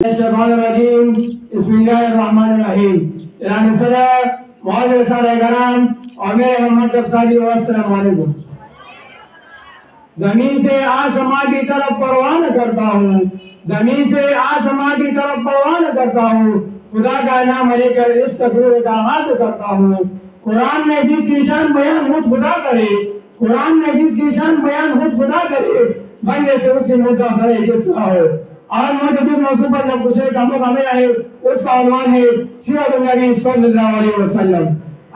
الشیطان الرجیم بسم اللہ الرحمن الرحیم. جناب صدر، معزز سادہ کرام اور میرے محمد افساری، السلام علیکم. زمین سے آسمان کی طرف پروان کرتا ہوں، زمین سے آسمان کی طرف پروان کرتا ہوں، خدا کا نام لے کر اس تقریر کا آغاز کرتا ہوں. قرآن میں جس کی شان بیان خود خدا کرے، قرآن میں جس کی شان بیان خود خدا کرے، بندے سے اس کی مدعا ہے کس کا ہو. آج مجھے جس موضوع پر جب دوسرے کاموں کا ملا ہے اس کا عنوان ہے سیرت النبی صلی اللہ علیہ وسلم.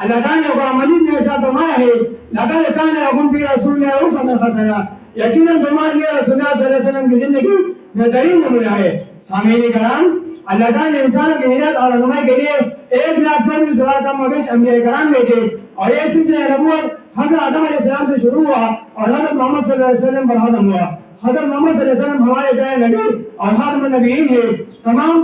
اللہ تعالیٰ نے قرآن مجید میں ارشاد فرمایا ہے لقد کان لکم فی رسول اللہ اسوۃ حسنہ، یقیناً تمہارے لیے رسول اللہ صلی اللہ علیہ وسلم کی زندگی بہترین نمونہ ہے. سامعین کرام، اللہ تعالیٰ نے انسانوں کی ہدایت اور رہنمائی کے لیے 1,40,000 کم و بیش انبیاء کرام بھیجے، اور یہ سلسلہ نبوت حضرت آدم علیہ السلام سے شروع ہوا اور حضرت محمد صلی اللہ علیہ وسلم پر ختم ہوا. حضرت محمد صلی اللہ علیہ وسلم ہمارے پیارے نبی اور خاتم النبیین ہے. تمام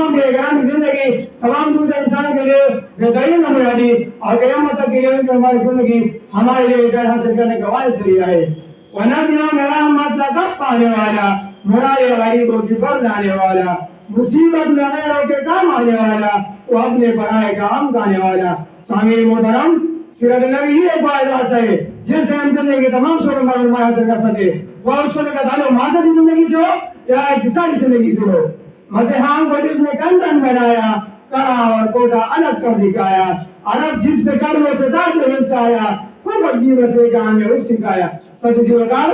انبیاء کرام کی زندگی تمام دوسرے انسانوں کے لیے بہترین نمونہ دی، اور قیامت تک کے لیے ان کی ہماری زندگی ہمارے لیے ہدایت حاصل کرنے کا باعث ذریعہ ہے. وَنَبِيٌّ مِّن رَحْمَتٍ لَقَدْ پانے والا، مراد غریبوں کی بر لانے والا، مصیبت میں غیروں کے کام آنے والا، وہ اپنے برائے کا عام گانے والا. سامعین محترم، سیرت النبی ہی ایک واحد ہے جس سے ہم زندگی کے تمام شعبوں میں علم حاصل کر سکے، وہ اس شعبے کا تعلق معاشرتی زندگی سے ہو یا اقتصادی زندگی سے ہو. مسیحان کو جس نے کن بنایا، کرا اور کوٹا الگ کر دکھایا، عرب جس پہ کڑوے سے داغ میں ہلتا آیا، پر جیو سے کام میں اس کی کایا. سب جیوکار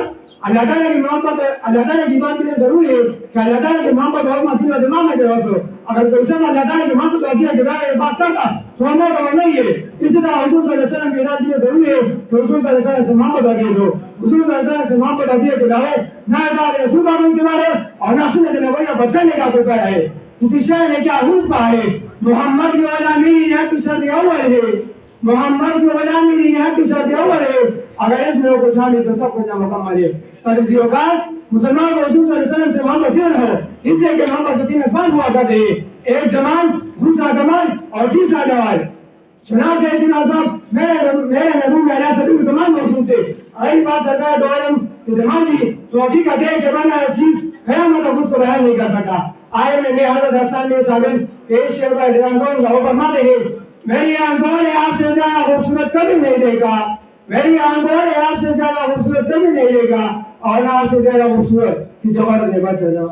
اللہ تعالیٰ کی محبت، اللہ تعالیٰ کی بات یہ ضروری ہے کہ اللہ تعالیٰ کی محبت اور مدینہ دماغ میں جو ہو. اگر کوئی شخص اللہ تعالیٰ کی محبت اور عقیدہ کے بارے میں بات کرتا تو ہم لوگ نہیں ہے. اسی طرح حضور صلی اللہ علیہ وسلم کی ہدایت یہ ضروری ہے کہ حضور صلی اللہ علیہ وسلم سے محبت عقیدہ ہو. حضور صلی اللہ علیہ وسلم سے محبت عقیدہ کے علاوہ نہ اطاعت رسول اللہ کے بارے اور نہ سنت نبویہ بچانے کا کوئی پیرا ہے. کسی شاعر نے کیا حکم کہا ہے، محمد کی غلامی نہایت کی شرط اول ہے، محمد کی غلامی نہایت کی شرط اول ہے، اگر اس میں کچھ شامل تو سب کچھ مکمل ہے. سرزی اوقات مسلمان کو حضور صلی اللہ علیہ وسلم سے محبت کیوں نہ ہو؟ اس لیے کہ محبت کے تین افعال ہوا کرتے ہیں، ایک جمال، دوسرا کمال اور تیسرا جوال. چنانچہ اتنا سب میرے محبوب علیہ السلام کمال موجود تھے. رہی بات سرکار دو عالم کی زمان کی تو حقیقت ہے کہ بنا ہر چیز قیامت تک اس کو بیان نہیں کر سکا. آئے میں حضرت حسن نے ثابت کہ اس شعر کا احترام کروں گا. وہ فرماتے ہیں میری آنکھوں نے آپ سے زیادہ خوبصورت کبھی نہیں دیکھا، میری آنکھوں نے آپ سے زیادہ خوبصورت کبھی نہیں دیکھا، اور آپ سے زیادہ خوبصورت کسی اور نے بچ جاؤ.